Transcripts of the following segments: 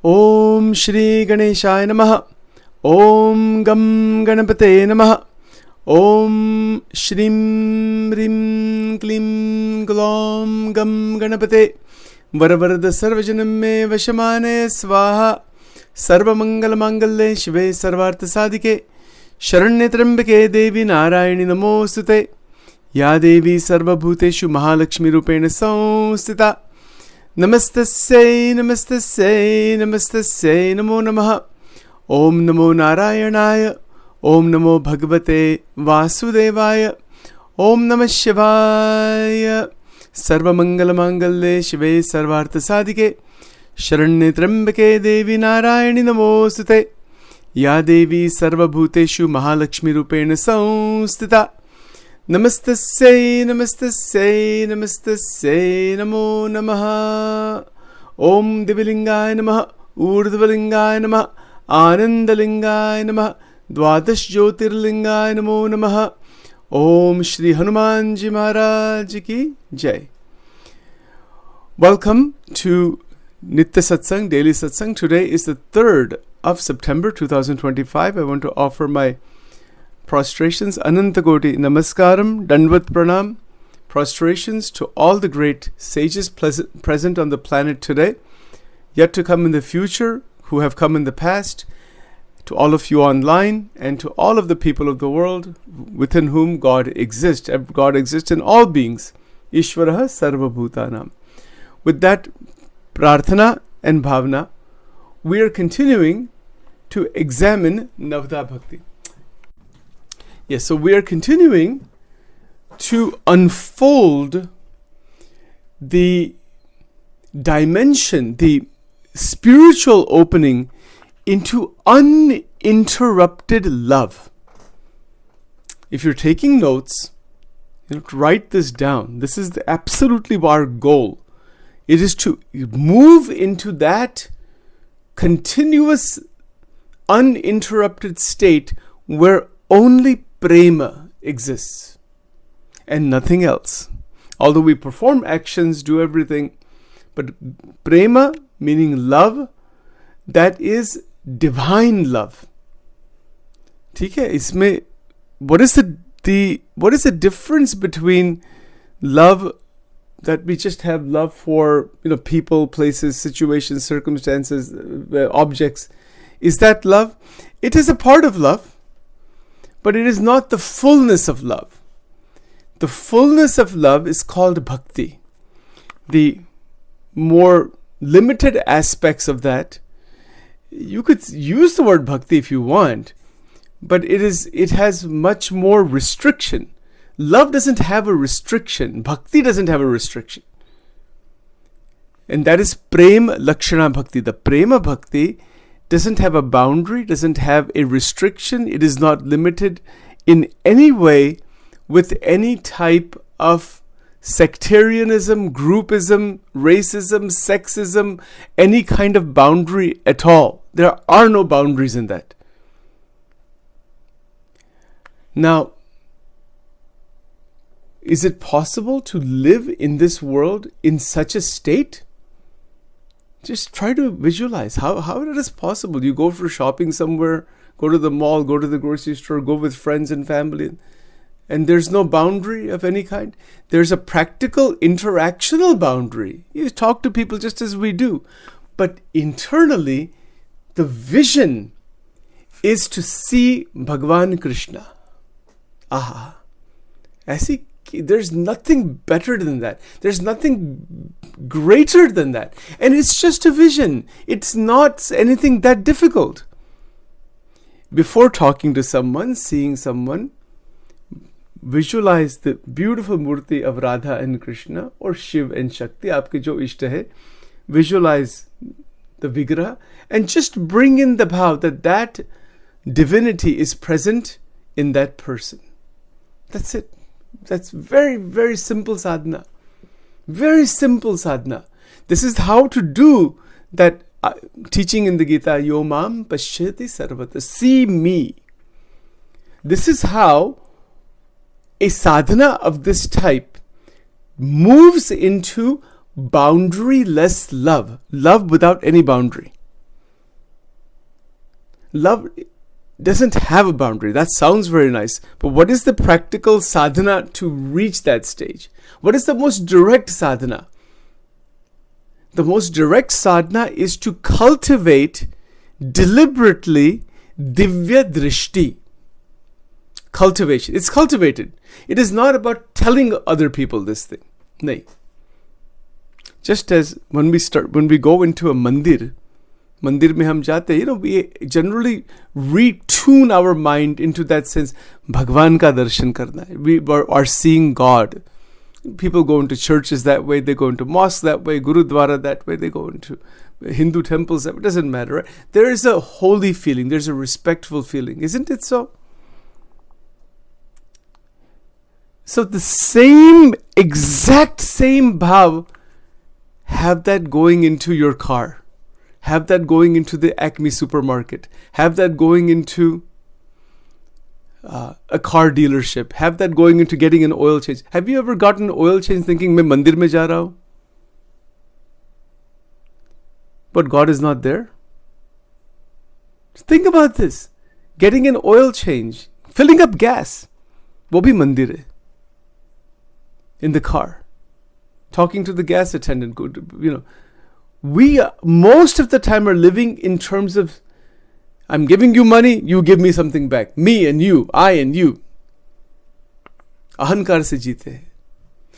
Om Shri Ganeshaya Namaha. Om Gam Ganapate Namaha. Om Shrim Rim Klim Glom Gam Ganapate Varavarada Sarvajanam Me Vashamane Swaha Sarva Mangala Mangalle Shive Sarvartha Sadike Sharanye Trambake Devi Narayani Namostute Ya Devi Sarva Bhuteshu Mahalakshmi Rupena Samstita Namastasya Namastasya Namastasya Namo Namaha Om Namo Narayanaya Om Namo Bhagavate Vasudevaya Om Namah Shivaya Sarva Mangala Mangalle Shive Sarvartha Sadike Sharanye Trambake Devi Narayani Namostute Ya Devi Sarva Bhuteshu Mahalakshmi Rupena Samstita Namastasya Namastasya Namastasya Namo Namaha Om Divilingaya Namaha Urdhvalingaya Namaha Anandalingaya Namaha Dwadash Jyotirlingaya Namo Namaha Om Shri Hanuman Ji Maharaj Ki Jai. Welcome to Nitya Satsang, Daily Satsang. Today is the 3rd of September 2025. I want to offer my prostrations, Anantagoti Namaskaram, Dandvat Pranam, prostrations to all the great sages present on the planet today, yet to come in the future, who have come in the past, to all of you online, and to all of the people of the world within whom God exists. God exists in all beings. Ishvaraha Sarva Bhutanam. With that prarthana and bhavana, we are continuing to examine Navada Bhakti. Yes, so we are continuing to unfold the dimension, the spiritual opening into uninterrupted love. If you're taking notes, write this down. This is absolutely our goal. It is to move into that continuous, uninterrupted state where only prema exists and nothing else. Although we perform actions, do everything, but prema, meaning love, that is divine love. ठीक है, इसमें what is the difference between love that we just have love for, people, places, situations, circumstances, objects? Is that love? It is a part of love, but it is not the fullness of love. The fullness of love is called bhakti. The more limited aspects of that, you could use the word bhakti if you want, but it has much more restriction. Love doesn't have a restriction. Bhakti doesn't have a restriction. And that is prema lakshana bhakti. The prema bhakti doesn't have a boundary, doesn't have a restriction. It is not limited in any way with any type of sectarianism, groupism, racism, sexism, any kind of boundary at all. There are no boundaries in that. Now, is it possible to live in this world in such a state? Just try to visualize how it is possible. You go for shopping somewhere, go to the mall, go to the grocery store, go with friends and family, and there's no boundary of any kind. There's a practical interactional boundary. You talk to people just as we do. But internally, the vision is to see Bhagavan Krishna. Aha. There's nothing better than that. There's nothing greater than that. And it's just a vision. It's not anything that difficult. Before talking to someone, seeing someone, visualize the beautiful murti of Radha and Krishna or Shiv and Shakti, aapke jo ishta hai. Visualize the vigraha and just bring in the bhav that divinity is present in that person. That's it. That's very, very simple sadhana. Very simple sadhana. This is how to do that teaching in the Gita, Yo Mam Pashyati Sarvata. See me. This is how a sadhana of this type moves into boundaryless love. Love without any boundary. Love doesn't have a boundary. That sounds very nice. But what is the practical sadhana to reach that stage? What is the most direct sadhana? The most direct sadhana is to cultivate deliberately divya drishti. Cultivation. It's cultivated. It is not about telling other people this thing. No. Just as when we go into a mandir में हम जाते, we generally retune our mind into that sense. Bhagwan ka darshan karna hai. We are seeing God. People go into churches that way, they go into mosques that way, Gurudwara that way, they go into Hindu temples that way. It doesn't matter, right? There is a holy feeling, there's a respectful feeling, isn't it so? So the exact same bhav, have that going into your car. Have that going into the Acme supermarket. Have that going into a car dealership. Have that going into getting an oil change. Have you ever gotten an oil change thinking, मैं मंदिर में जा रहा हूँ? But God is not there? Think about this. Getting an oil change, filling up gas, वो भी मंदिर है. In the car. Talking to the gas attendant, we most of the time are living in terms of, I'm giving you money, you give me something back. Me and you, I and you. Ahankar se jeete hai.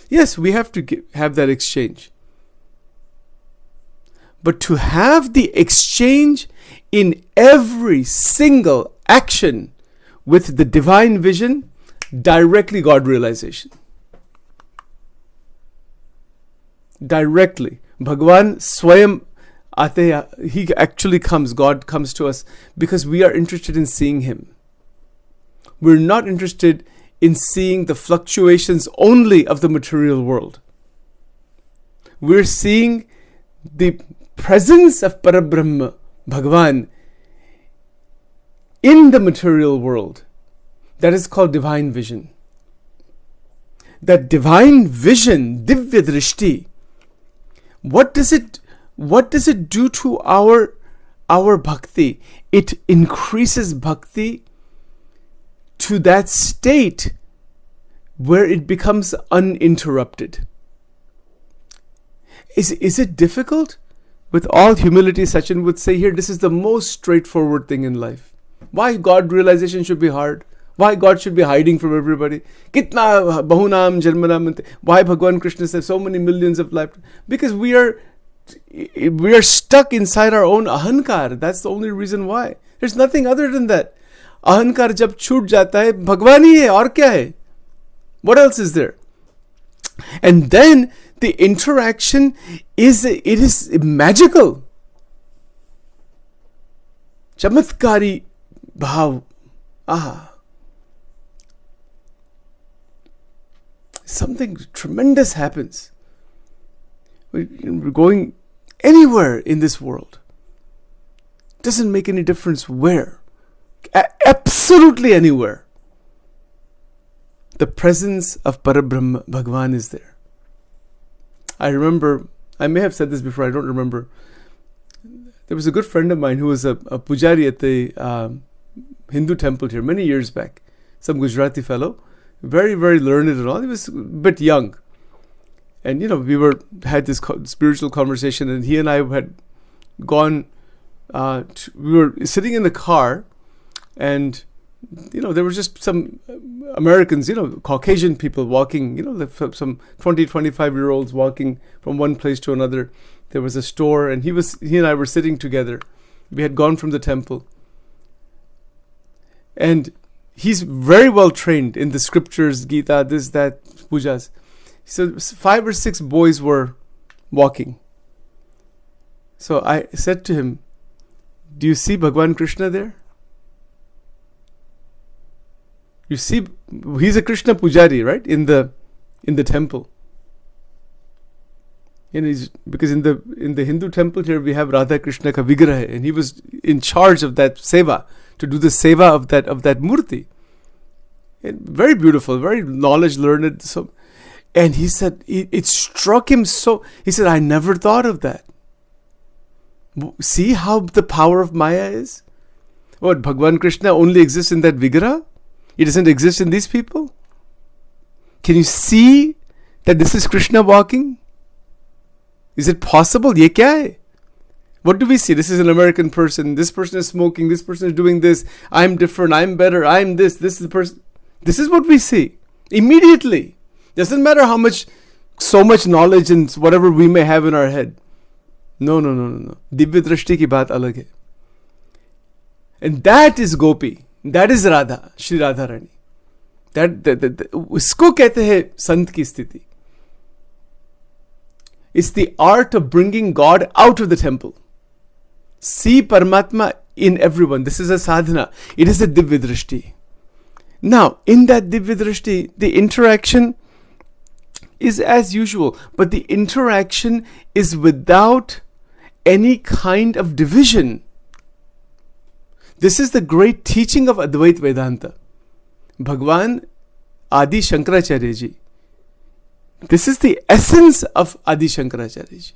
Yes, we have to have that exchange. But to have the exchange in every single action with the divine vision, directly God realization. Directly. Bhagwan Swayam Ate, he actually comes, God comes to us because we are interested in seeing him. We're not interested in seeing the fluctuations only of the material world. We're seeing the presence of Parabrahma, Bhagwan, in the material world. That is called divine vision. That divine vision, divya drishti, what does it do to our bhakti? It increases bhakti to that state where it becomes uninterrupted. Is it difficult? With all humility, Sachin would say here, this is the most straightforward thing in life. Why God realization should be hard? Why God should be hiding from everybody? Kitna bahunam janmanam. Why Bhagwan Krishna says so many millions of lives? Because we are stuck inside our own ahankar. That's the only reason why. There's nothing other than that. Ahankar jab chhoot jata hai, Bhagwan hi hai, aur kya hai? What else is there? And then the interaction is magical. Chamatkari bhav. Aha. Something tremendous happens. We're going anywhere in this world. Doesn't make any difference where. Absolutely anywhere. The presence of Parabrahma, Bhagwan, is there. I remember, I may have said this before, I don't remember. There was a good friend of mine who was a pujari at the Hindu temple here many years back. Some Gujarati fellow. Very, very learned and all. He was a bit young. And, we had this spiritual conversation, and he and I had gone, we were sitting in the car, and, there were just some Americans, Caucasian people walking, some 20, 25-year-olds walking from one place to another. There was a store, and he and I were sitting together. We had gone from the temple. And he's very well trained in the scriptures, Gita, this, that, pujas. So 5 or 6 boys were walking. So I said to him, do you see Bhagwan Krishna there? You see, he's a Krishna pujari, right? In the temple. And because in the Hindu temple here we have Radha Krishna ka vigraha, and he was in charge of that seva, to do the seva of that murti. And very beautiful, very knowledge learned. So, and he said it struck him so. He said, I never thought of that. See how the power of Maya is. What, Bhagwan Krishna only exists in that Vigraha? It doesn't exist in these people? Can you see that this is Krishna walking? Is it possible? Ye kya hai? What do we see? This is an American person. This person is smoking. This person is doing this. I'm different. I'm better. I'm this. This is the person. This is what we see. Immediately. Doesn't matter how much, so much knowledge and whatever we may have in our head. No. Divya Drishti ki baat alag hai. And that is Gopi. That is Radha. Shri Radha Rani. उसको कहते हैं संत की स्थिति. It's the art of bringing God out of the temple. See Paramatma in everyone. This is a sadhana. It is a Divya Drishti. Now, in that Divya Drishti, the interaction is as usual, but the interaction is without any kind of division. This is the great teaching of Advaita Vedanta. Bhagwan Adi Shankaracharya Ji. This is the essence of Adi Shankaracharya Ji.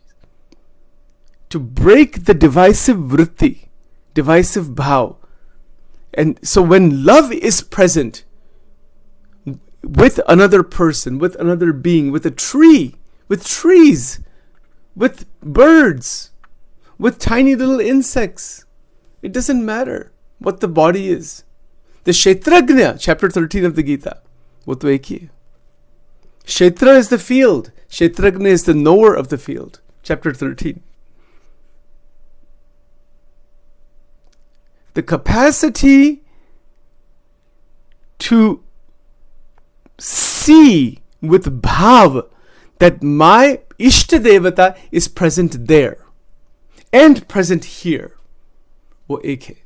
To break the divisive vritti, divisive bhav. And so when love is present with another person, with another being, with a tree, with trees, with birds, with tiny little insects, it doesn't matter what the body is. The Kshetragnya, chapter 13 of the Gita, wo to ek hi hai. Kshetra is the field. Kshetragnya is the knower of the field. Chapter 13. The capacity to see with bhav that my Ishta Devata is present there and present here. Wo ek hai.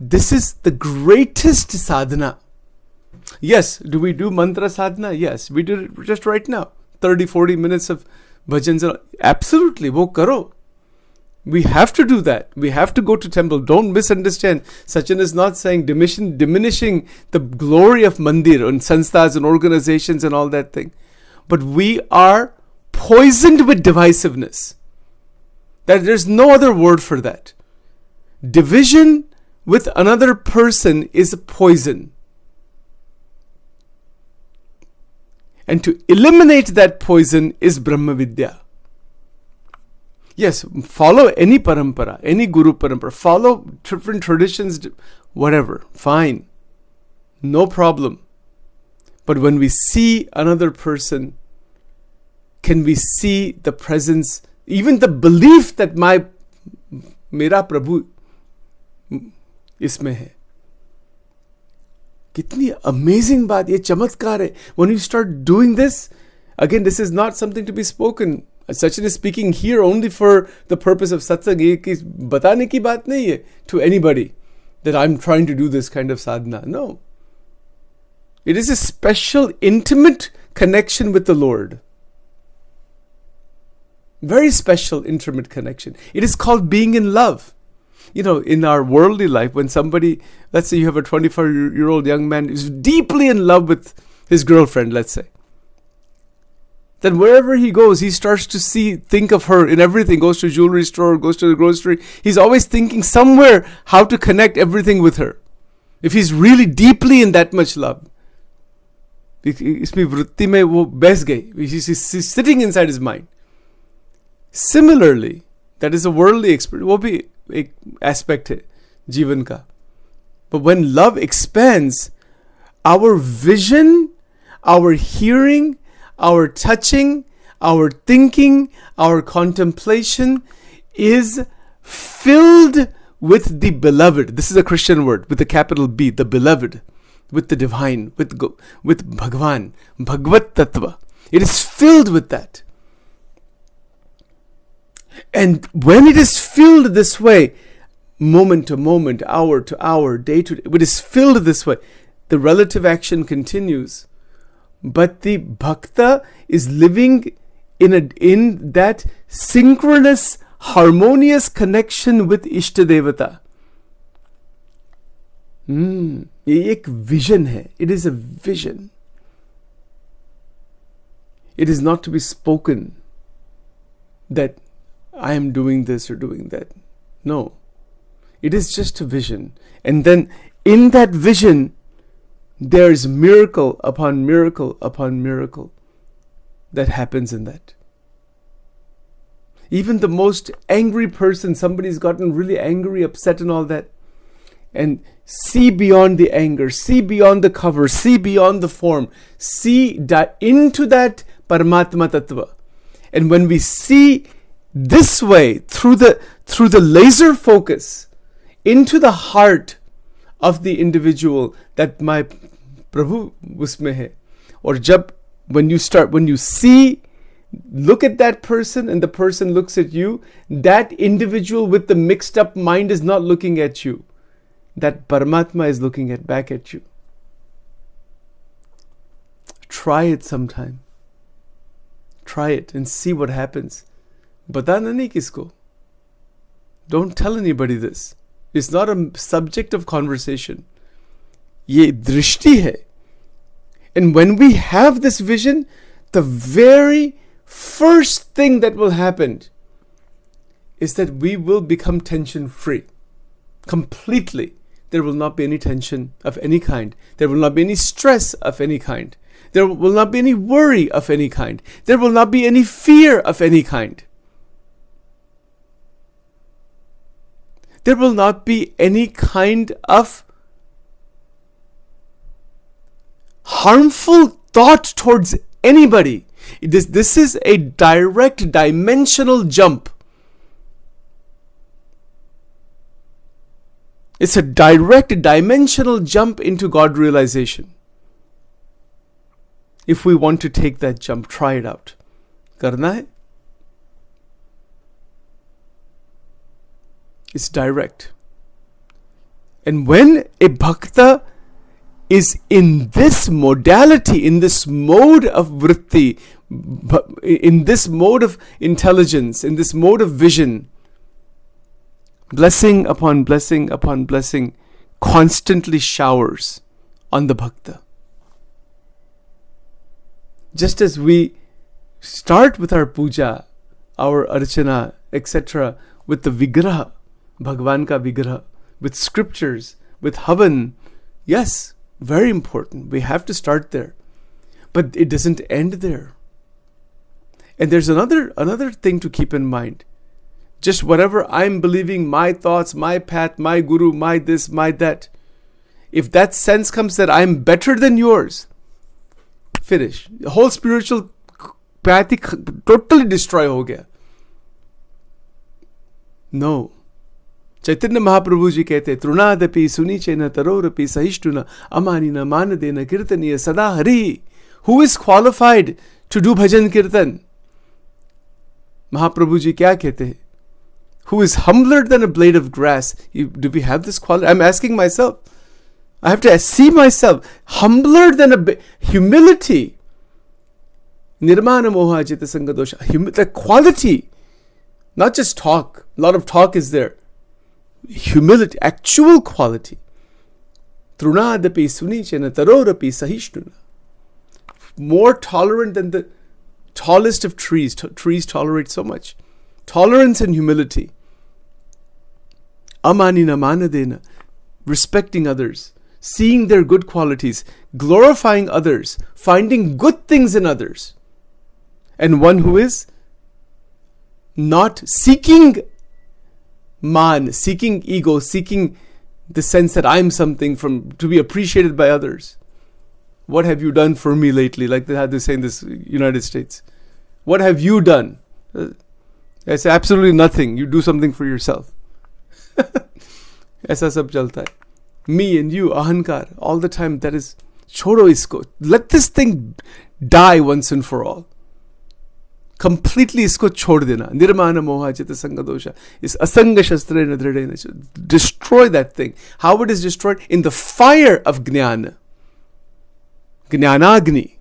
This is the greatest sadhana. Yes, do we do mantra sadhana? Yes, we did it just right now. 30-40 minutes of bhajans. Absolutely, wo karo. We have to do that. We have to go to temple. Don't misunderstand. Sachin is not saying diminishing the glory of mandir and sansthas and organizations and all that thing. But we are poisoned with divisiveness. That there's no other word for that. Division with another person is a poison. And to eliminate that poison is Brahma Vidya. Yes, follow any parampara, any guru parampara, follow different traditions, whatever, fine. No problem. But when we see another person, can we see the presence, even the belief that mera Prabhu इसमें है. कितनी amazing बात, ये चमत्कार है. When you start doing this, again, this is not something to be spoken. Sachin is speaking here only for the purpose of satsang. ये बताने की बात नहीं है to anybody that I'm trying to do this kind of sadhana. No. It is a special, intimate connection with the Lord. Very special, intimate connection. It is called being in love. You know, in our worldly life, when somebody, let's say you have a 24-year-old young man who's deeply in love with his girlfriend, let's say. Then wherever he goes, he starts to think of her in everything. Goes to a jewelry store, goes to the grocery. He's always thinking somewhere how to connect everything with her. If he's really deeply in that much love. इसमें वृत्ति में वो बैस गई. He's sitting inside his mind. Similarly, that is a worldly experience. वो भी एक aspect है जीवन का. But when love expands, our vision, our hearing, our touching, our thinking, our contemplation is filled with the beloved. This is a Christian word with a capital B, the beloved, with the divine, with Bhagwan, Bhagvat Tattva. It is filled with that. And when it is filled this way, moment to moment, hour to hour, day to day, it is filled this way, the relative action continues. But the bhakta is living in that synchronous, harmonious connection with Ishta Devata. ये एक vision है. It is a vision. It is not to be spoken that I am doing this or doing that. No. It is just a vision. And then in that vision, there is miracle upon miracle upon miracle that happens in that. Even the most angry person, somebody's gotten really angry, upset and all that, and see beyond the anger, see beyond the cover, see beyond the form, see into that Paramatma Tattva. And when we see this way, through the laser focus into the heart of the individual, that my Prabhu usme hai. Or when you see, look at that person and the person looks at you, that individual with the mixed up mind is not looking at you. That Paramatma is looking back at you. Try it sometime. Try it and see what happens. Batana nahi kisko. Don't tell anybody this. It's not a subject of conversation. Ye drishti hai. And when we have this vision, the very first thing that will happen is that we will become tension free. Completely. There will not be any tension of any kind. There will not be any stress of any kind. There will not be any worry of any kind. There will not be any fear of any kind. There will not be any kind of harmful thought towards anybody. This is a direct dimensional jump. It's a direct dimensional jump into God realization. If we want to take that jump, try it out. Karna hai? It's direct. And when a bhakta is in this modality, in this mode of vritti, in this mode of intelligence, in this mode of vision, blessing upon blessing upon blessing constantly showers on the bhakta. Just as we start with our puja, our archana, etc., with the vigraha, Bhagwan ka vigraha, with scriptures, with havan, yes, very important. We have to start there. But it doesn't end there. And there's another thing to keep in mind. Just whatever I'm believing, my thoughts, my path, my guru, my this, my that. If that sense comes that I'm better than yours, finish. The whole spiritual path totally destroy ho gaya. No. Chaitanya Mahaprabhu ji कहते Trunadapi Sunichena Tarorapi Sahishtuna Amanina Manadena Kirtaniya Sada Hari. Who is qualified to do bhajan kirtan? Mahaprabhu ji kya कहते हैं? Who is humbler than a blade of grass? Do we have this quality? I'm asking myself. I have to see myself. Humbler than humility. Nirmana moha jita sanga dosha. The quality. Not just talk. A lot of talk is there. Humility. Actual quality. Trunadapi sunichena tarorapi sahishnuna. More tolerant than the tallest of trees. Trees tolerate so much. Tolerance and humility. Amanina manadena. Respecting others. Seeing their good qualities. Glorifying others. Finding good things in others. And one who is not seeking man, seeking ego, seeking the sense that I'm something to be appreciated by others. What have you done for me lately? Like they had to say in this United States. What have you done? I say absolutely nothing. You do something for yourself. Aisa sab chalta hai. Me and you, ahankar, all the time. That is, chodo isko. Let this thing die once and for all. Completely isko chhod dena. Nirmana moha jita sanga dosha. Is asanga shastrena dridena. Destroy that thing. How it is destroyed? In the fire of jnana. Jnanagni.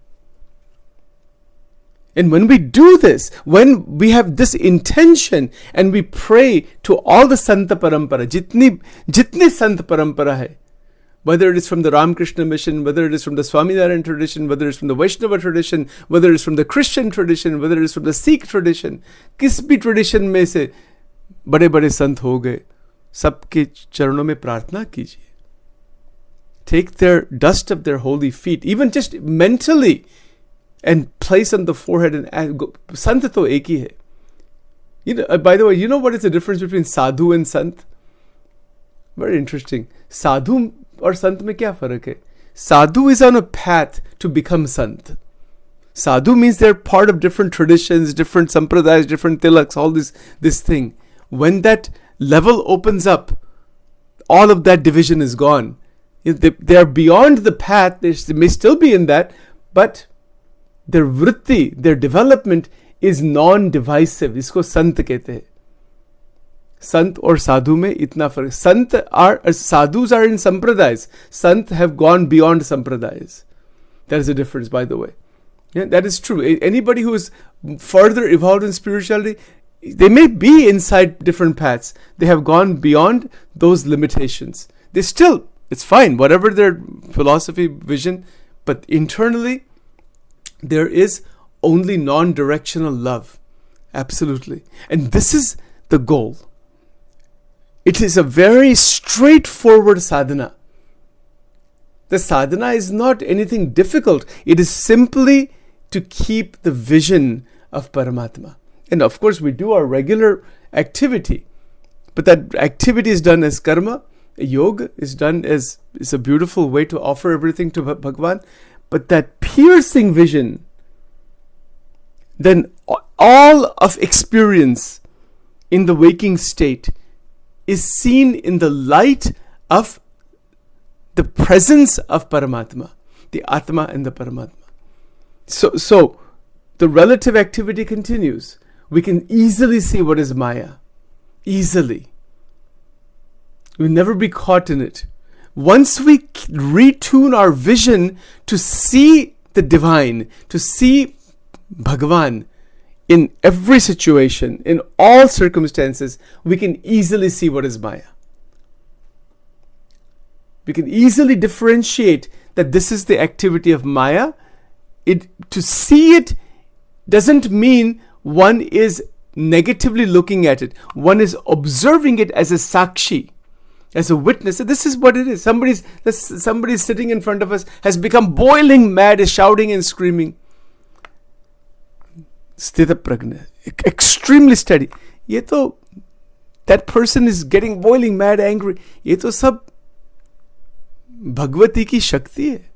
And when we do this, when we have this intention and we pray to all the Santa Parampara, jitni Sant Parampara hai, whether it is from the Ramakrishna mission, whether it is from the Swaminarayan tradition, whether it is from the Vaishnava tradition, whether it is from the Christian tradition, whether it is from the Sikh tradition, किस भी tradition में से बड़े बड़े संत हो गए, सबके चरणों में प्रार्थना कीजिए. Take their dust of their holy feet, even just mentally, and place on the forehead and go. Sant to ek hi hai. You know, by the way, you know what is the difference between sadhu and sant? Very interesting. Sadhu or sant mein kya farak hai? Sadhu is on a path to become sant. Sadhu means they're part of different traditions, different sampradayas, different tilaks, all this thing. When that level opens up, all of that division is gone. They are beyond the path. They may still be in that, but their vritti, their development is non-divisive. Isko sant kehte hai. Sant or sadhu mein itna farak. Sadhus are in sampradayas. Sant have gone beyond sampradayas. That is a difference, by the way. Yeah, that is true. Anybody who is further evolved in spirituality, they may be inside different paths. They have gone beyond those limitations. They still, it's fine, whatever their philosophy, vision, but internally, there is only non-directional love. Absolutely. And this is the goal. It is a very straightforward sadhana. The sadhana is not anything difficult. It is simply to keep the vision of Paramatma. And of course, we do our regular activity. But that activity is done as karma. Yoga is done as is a beautiful way to offer everything to Bhagwan. But that piercing vision, then all of experience in the waking state is seen in the light of the presence of Paramatma, the Atma and the Paramatma. So the relative activity continues. We can easily see what is Maya. Easily. We'll never be caught in it. Once we retune our vision to see the divine, to see Bhagavan in every situation, in all circumstances, we can easily see what is Maya. We can easily differentiate that this is the activity of Maya. To see it doesn't mean one is negatively looking at it. One is observing it as a sakshi, as a witness. This is what it is. Somebody sitting in front of us has become boiling mad, is shouting and screaming. Sthita pragna, extremely steady. That person is getting boiling mad, angry. Ye to sab Bhagavati ki shakti hai.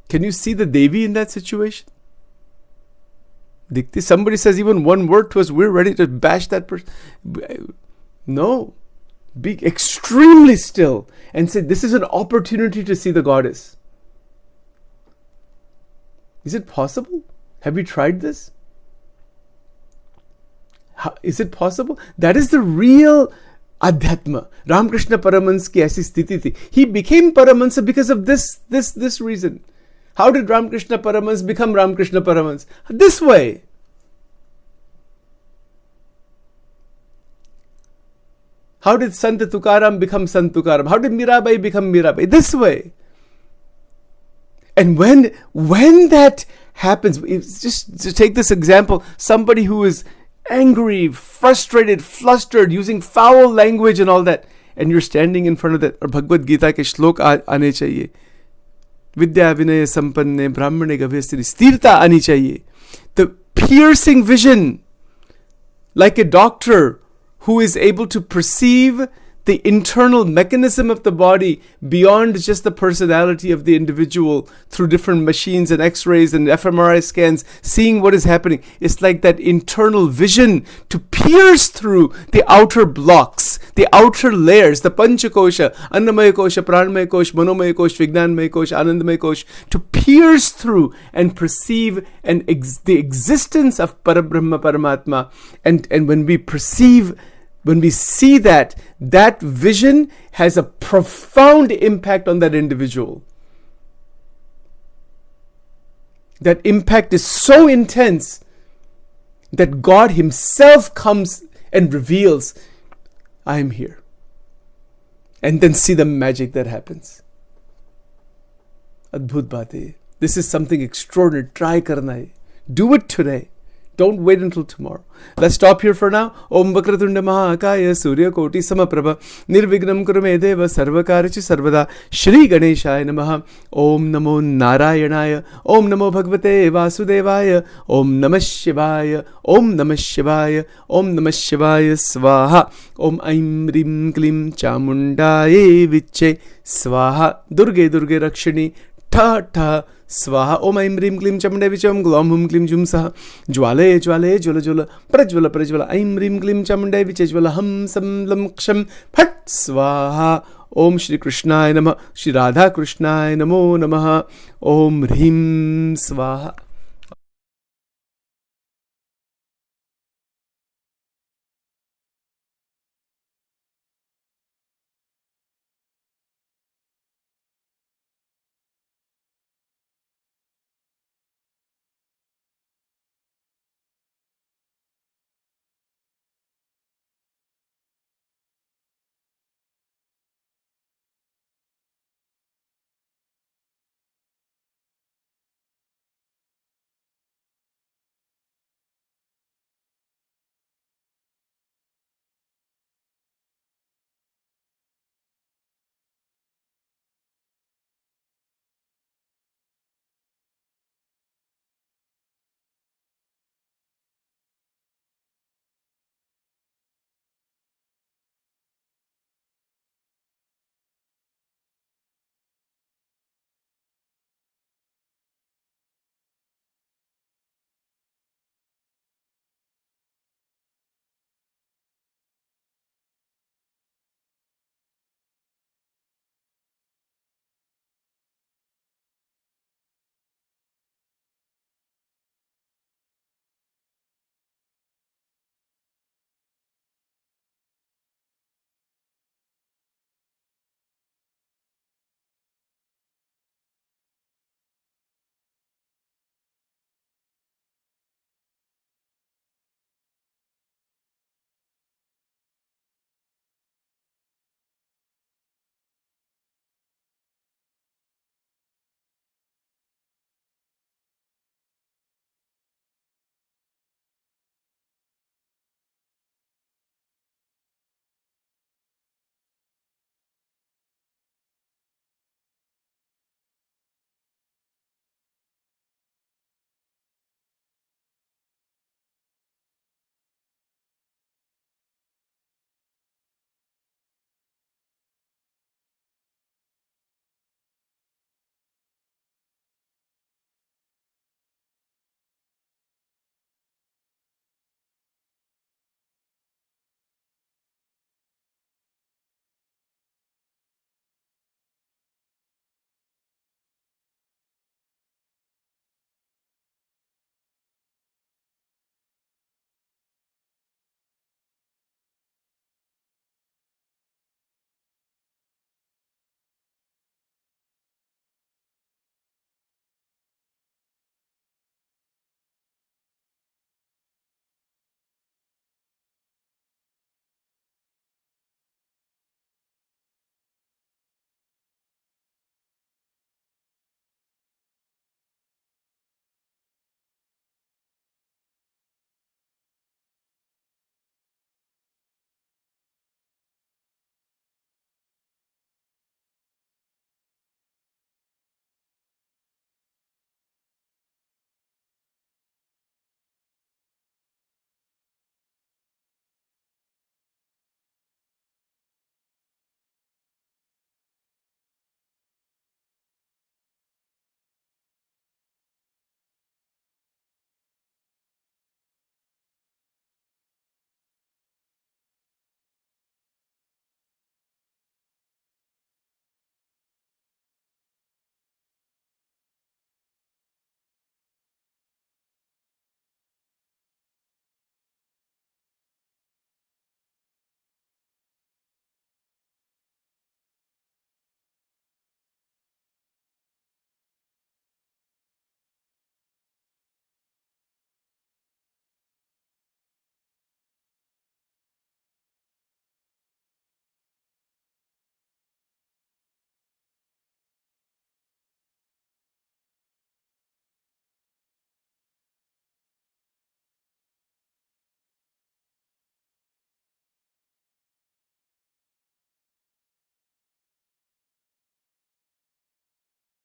Can you see the Devi in that situation? Dikti, somebody says even one word to us, we're ready to bash that person. No. Be extremely still and say, this is an opportunity to see the goddess. Is it possible? Have you tried this? Is it possible? That is the real Adhyatma. Ramakrishna Paramahansa ki aisi sthiti thi. He became Paramahansa because of this reason. How did Ramakrishna Paramahansa become Ramakrishna Paramahansa? This way. How did Sant Tukaram become Sant Tukaram? How did Mirabai become Mirabai? This way. And when that happens, just to take this example, somebody who is angry, frustrated, flustered, using foul language and all that, and you're standing in front of that, or Bhagavad Gita ke shlok aane chahiye. Vidya vinaya sampanne brahmane gavestri sthirta aani chahiye. The piercing vision, like a doctor who is able to perceive the internal mechanism of the body beyond just the personality of the individual through different machines and x-rays and fMRI scans, seeing what is happening. It's like that internal vision to pierce through the outer blocks, the outer layers, the Panchakosha, Annamaya Kosha, Pranamaya Kosha, Manomaya Kosha, Vignanmaya Kosha, Anandamaya Kosha, to pierce through and perceive the existence of Parabrahma, Paramatma. And when we perceive, when we see that vision has a profound impact on that individual. That impact is so intense that God Himself comes and reveals, I am here. And then see the magic that happens. Adbhut baat hai. This is something extraordinary. Try karna hai. Do it today. Don't wait until tomorrow. Let's stop here for now. Om Vakratunda Mahakaya Surya Koti Samaprabha Nirvignam Kurumedeva Sarvakarichu Sarvada Shri Ganeshaya Namaha. Om Namo Narayanaya. Om Namo Bhagavate Vasudevaya. Om Namah Shivaya. Om Namah Shivaya. Om Namah Shivaya Swaha. Om Aim Rim Klim Chamundaye Viche Swaha. Durge Durge Rakshini Tha Tha स्वाहा. ओम ऐं ह्रीं क्लीं चमुण्डे विचम ग्लौं हुं क्लीं जुं सः ज्वाले ज्वाले ज्वल ज्वल प्रज्वल प्रज्वल ऐं ह्रीं क्लीं चमुण्डे विचे ज्वल हं सं लं क्षं फट् स्वाहा. ओम श्री कृष्णाय नमः. श्री राधा कृष्णाय नमो नमः. ओम ह्रीं स्वाहा.